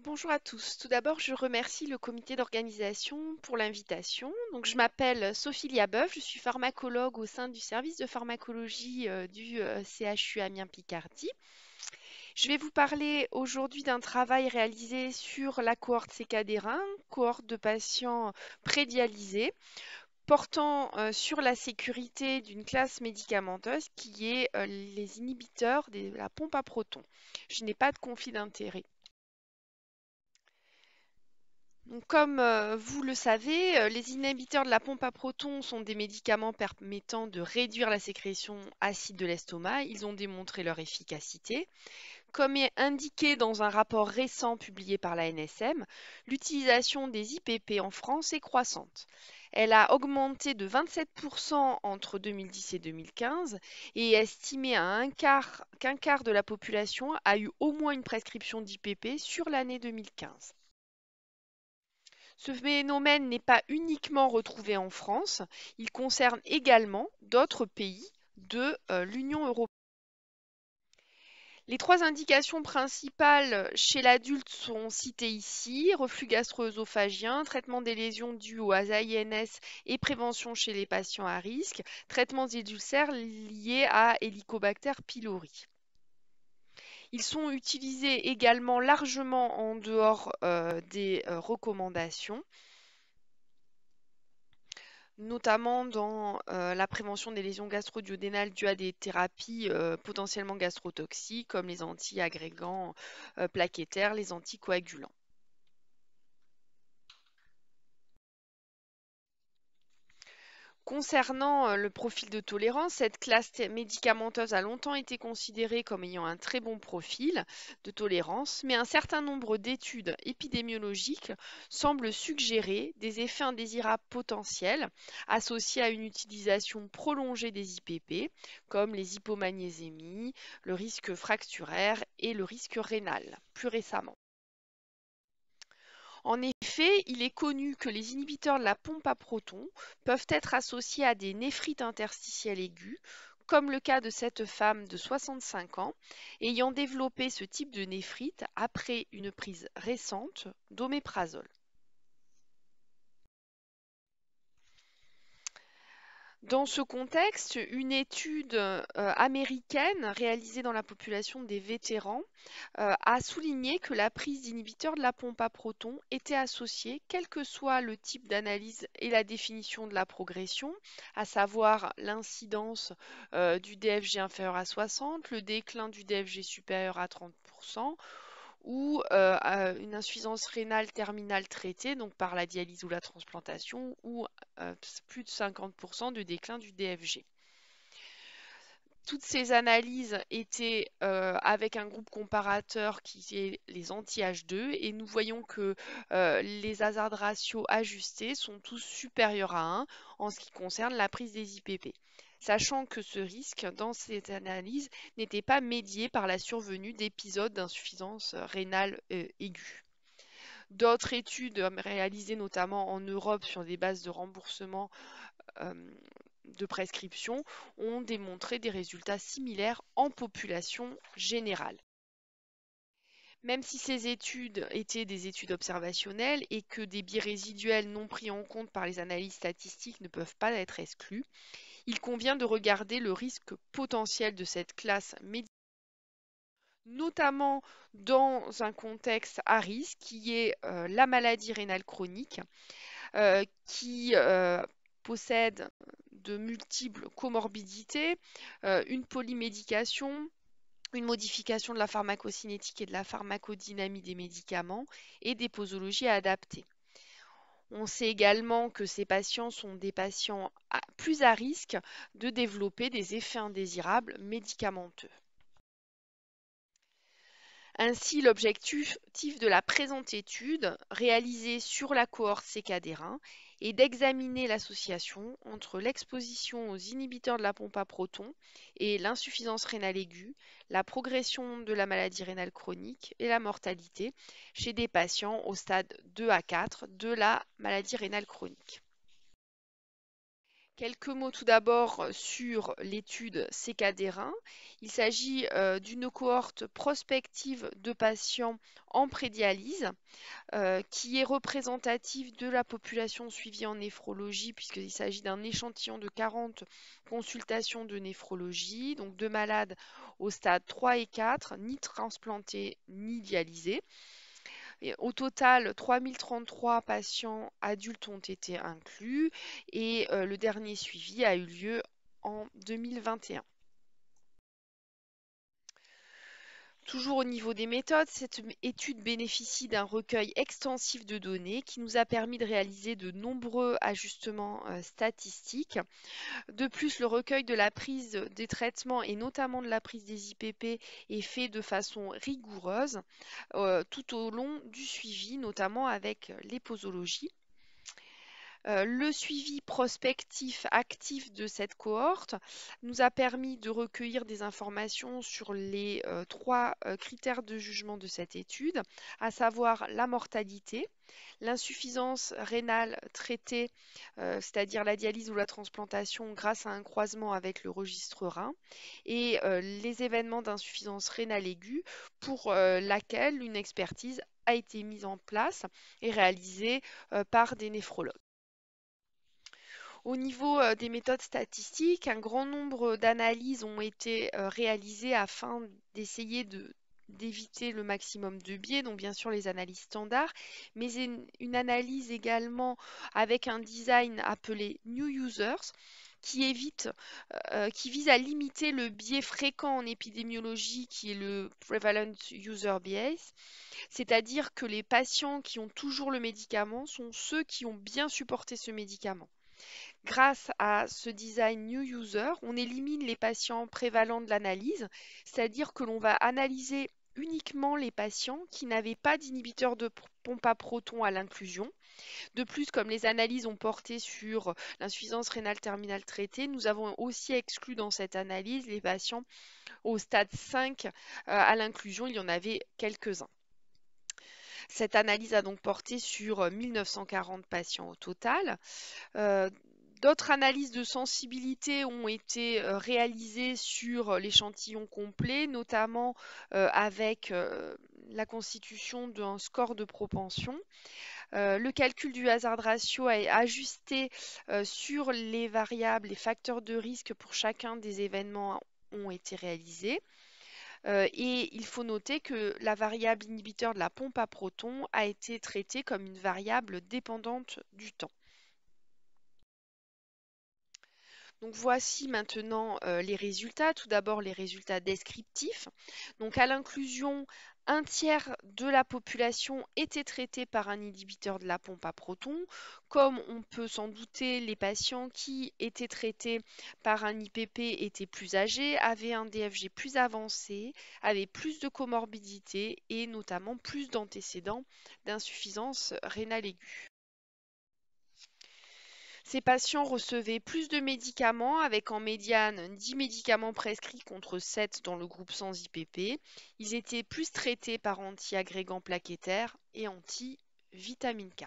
Bonjour à tous. Tout d'abord, je remercie le comité d'organisation pour l'invitation. Donc, je m'appelle Sophie Liabeuf, je suis pharmacologue au sein du service de pharmacologie du CHU Amiens-Picardie. Je vais vous parler aujourd'hui d'un travail réalisé sur la cohorte CK des reins, cohorte de patients prédialysés, portant sur la sécurité d'une classe médicamenteuse qui est les inhibiteurs de la pompe à protons. Je n'ai pas de conflit d'intérêt. Donc, comme vous le savez, les inhibiteurs de la pompe à protons sont des médicaments permettant de réduire la sécrétion acide de l'estomac. Ils ont démontré leur efficacité. Comme est indiqué dans un rapport récent publié par la NSM, l'utilisation des IPP en France est croissante. Elle a augmenté de 27% entre 2010 et 2015 et est estimée à qu'un quart de la population a eu au moins une prescription d'IPP sur l'année 2015. Ce phénomène n'est pas uniquement retrouvé en France, il concerne également d'autres pays de l'Union européenne. Les trois indications principales chez l'adulte sont citées ici: reflux gastro-œsophagien, traitement des lésions dues au ASINS et prévention chez les patients à risque, traitement des ulcères liés à Helicobacter pylori. Ils sont utilisés également largement en dehors des recommandations, notamment dans la prévention des lésions gastro-duodénales dues à des thérapies potentiellement gastrotoxiques comme les anti-agrégants plaquettaires, les anticoagulants. Concernant le profil de tolérance, cette classe médicamenteuse a longtemps été considérée comme ayant un très bon profil de tolérance, mais un certain nombre d'études épidémiologiques semblent suggérer des effets indésirables potentiels associés à une utilisation prolongée des IPP, comme les hypomagnésémies, le risque fracturaire et le risque rénal, plus récemment. En effet, il est connu que les inhibiteurs de la pompe à protons peuvent être associés à des néphrites interstitielles aiguës, comme le cas de cette femme de 65 ans ayant développé ce type de néphrite après une prise récente d'oméprazole. Dans ce contexte, une étude américaine réalisée dans la population des vétérans a souligné que la prise d'inhibiteurs de la pompe à protons était associée, quel que soit le type d'analyse et la définition de la progression, à savoir l'incidence du DFG inférieur à 60, le déclin du DFG supérieur à 30%, ou à une insuffisance rénale terminale traitée, donc par la dialyse ou la transplantation, ou plus de 50% de déclin du DFG. Toutes ces analyses étaient avec un groupe comparateur qui est les anti-H2 et nous voyons que les hazard ratios ajustés sont tous supérieurs à 1 en ce qui concerne la prise des IPP, sachant que ce risque dans ces analyses n'était pas médié par la survenue d'épisodes d'insuffisance rénale aiguë. D'autres études réalisées notamment en Europe sur des bases de remboursement euh, de prescription ont démontré des résultats similaires en population générale. Même si ces études étaient des études observationnelles et que des biais résiduels non pris en compte par les analyses statistiques ne peuvent pas être exclus, il convient de regarder le risque potentiel de cette classe médicale, notamment dans un contexte à risque qui est la maladie rénale chronique, qui possède de multiples comorbidités, une polymédication, une modification de la pharmacocinétique et de la pharmacodynamie des médicaments et des posologies adaptées. On sait également que ces patients sont des patients plus à risque de développer des effets indésirables médicamenteux. Ainsi, l'objectif de la présente étude, réalisée sur la cohorte CK des reins, est d'examiner l'association entre l'exposition aux inhibiteurs de la pompe à protons et l'insuffisance rénale aiguë, la progression de la maladie rénale chronique et la mortalité chez des patients au stade 2 à 4 de la maladie rénale chronique. Quelques mots tout d'abord sur l'étude CKD-Rein. Il s'agit d'une cohorte prospective de patients en prédialyse qui est représentative de la population suivie en néphrologie, puisqu'il s'agit d'un échantillon de 40 consultations de néphrologie, donc de malades au stade 3 et 4, ni transplantés ni dialysés. Et au total, 3033 patients adultes ont été inclus et le dernier suivi a eu lieu en 2021. Toujours au niveau des méthodes, cette étude bénéficie d'un recueil extensif de données qui nous a permis de réaliser de nombreux ajustements statistiques. De plus, le recueil de la prise des traitements et notamment de la prise des IPP est fait de façon rigoureuse tout au long du suivi, notamment avec les posologies. Le suivi prospectif actif de cette cohorte nous a permis de recueillir des informations sur les trois critères de jugement de cette étude, à savoir la mortalité, l'insuffisance rénale traitée, c'est-à-dire la dialyse ou la transplantation grâce à un croisement avec le registre rein, et les événements d'insuffisance rénale aiguë pour laquelle une expertise a été mise en place et réalisée par des néphrologues. Au niveau des méthodes statistiques, un grand nombre d'analyses ont été réalisées afin d'essayer d'éviter le maximum de biais, donc bien sûr les analyses standards, mais une analyse également avec un design appelé New Users qui vise à limiter le biais fréquent en épidémiologie qui est le Prevalent User Bias, c'est-à-dire que les patients qui ont toujours le médicament sont ceux qui ont bien supporté ce médicament. Grâce à ce design New User, on élimine les patients prévalents de l'analyse, c'est-à-dire que l'on va analyser uniquement les patients qui n'avaient pas d'inhibiteur de pompe à protons à l'inclusion. De plus, comme les analyses ont porté sur l'insuffisance rénale terminale traitée, nous avons aussi exclu dans cette analyse les patients au stade 5 à l'inclusion. Il y en avait quelques-uns. Cette analyse a donc porté sur 1940 patients au total. D'autres analyses de sensibilité ont été réalisées sur l'échantillon complet, notamment avec la constitution d'un score de propension. Le calcul du hazard ratio est ajusté sur les variables, les facteurs de risque pour chacun des événements ont été réalisés. Et il faut noter que la variable inhibiteur de la pompe à protons a été traitée comme une variable dépendante du temps. Donc voici maintenant les résultats. Tout d'abord les résultats descriptifs. Donc à l'inclusion, un tiers de la population était traitée par un inhibiteur de la pompe à protons. Comme on peut s'en douter, les patients qui étaient traités par un IPP étaient plus âgés, avaient un DFG plus avancé, avaient plus de comorbidité et notamment plus d'antécédents d'insuffisance rénale aiguë. Ces patients recevaient plus de médicaments avec en médiane 10 médicaments prescrits contre 7 dans le groupe sans IPP. Ils étaient plus traités par anti-agrégants plaquettaires et anti-vitamine K.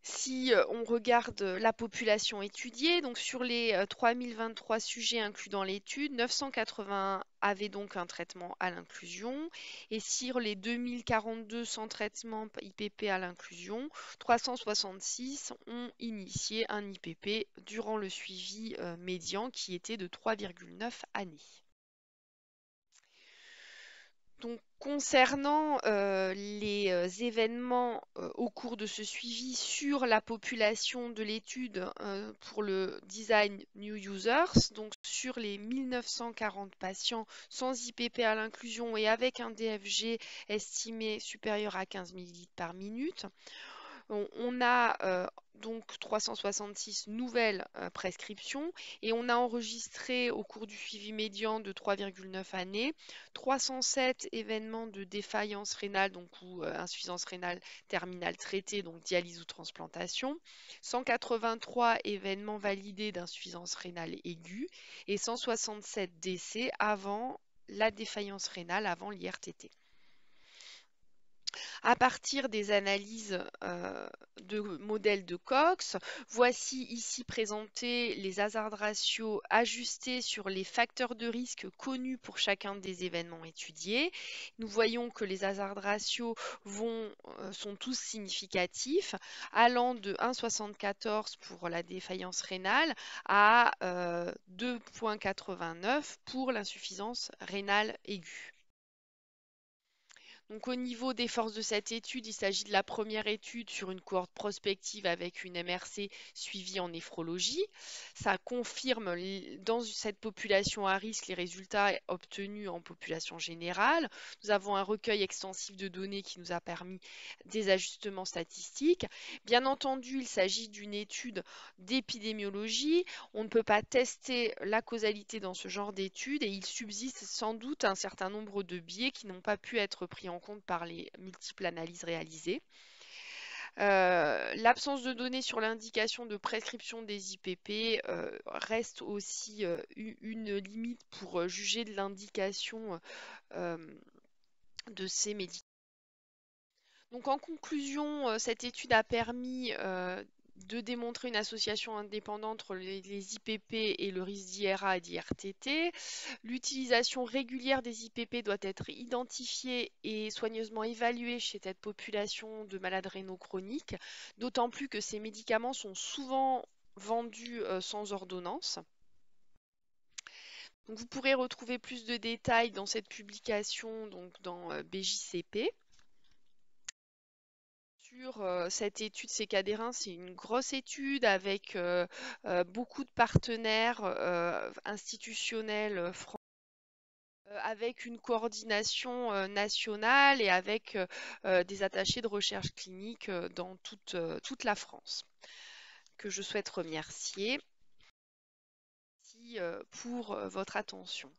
Si on regarde la population étudiée, donc sur les 3023 sujets inclus dans l'étude, 980 avaient donc un traitement à l'inclusion et sur les 2042 sans traitement IPP à l'inclusion, 366 ont initié un IPP durant le suivi médian qui était de 3,9 années. Donc, concernant les événements au cours de ce suivi sur la population de l'étude pour le design New Users, donc sur les 1940 patients sans IPP à l'inclusion et avec un DFG estimé supérieur à 15 ml par minute, on a donc 366 nouvelles prescriptions et on a enregistré au cours du suivi médian de 3,9 années 307 événements de défaillance rénale donc ou insuffisance rénale terminale traitée, donc dialyse ou transplantation, 183 événements validés d'insuffisance rénale aiguë et 167 décès avant la défaillance rénale, avant l'IRTT. À partir des analyses de modèles de Cox, voici ici présentés les hazard ratios ajustés sur les facteurs de risque connus pour chacun des événements étudiés. Nous voyons que les hazard ratios sont tous significatifs, allant de 1,74 pour la défaillance rénale à 2,89 pour l'insuffisance rénale aiguë. Donc au niveau des forces de cette étude, il s'agit de la première étude sur une cohorte prospective avec une MRC suivie en néphrologie. Ça confirme dans cette population à risque les résultats obtenus en population générale. Nous avons un recueil extensif de données qui nous a permis des ajustements statistiques. Bien entendu, il s'agit d'une étude d'épidémiologie. On ne peut pas tester la causalité dans ce genre d'études et il subsiste sans doute un certain nombre de biais qui n'ont pas pu être pris en compte par les multiples analyses réalisées. L'absence de données sur l'indication de prescription des IPP reste aussi une limite pour juger de l'indication euh, de ces médicaments. Donc en conclusion, cette étude a permis de démontrer une association indépendante entre les IPP et le risque d'IRA et d'IRTT. L'utilisation régulière des IPP doit être identifiée et soigneusement évaluée chez cette population de malades rénaux chroniques, d'autant plus que ces médicaments sont souvent vendus sans ordonnance. Donc, vous pourrez retrouver plus de détails dans cette publication, donc dans BJCP. Sur cette étude CKD1, c'est une grosse étude avec beaucoup de partenaires institutionnels avec une coordination nationale et avec des attachés de recherche clinique dans toute la France, que je souhaite remercier. Merci pour votre attention.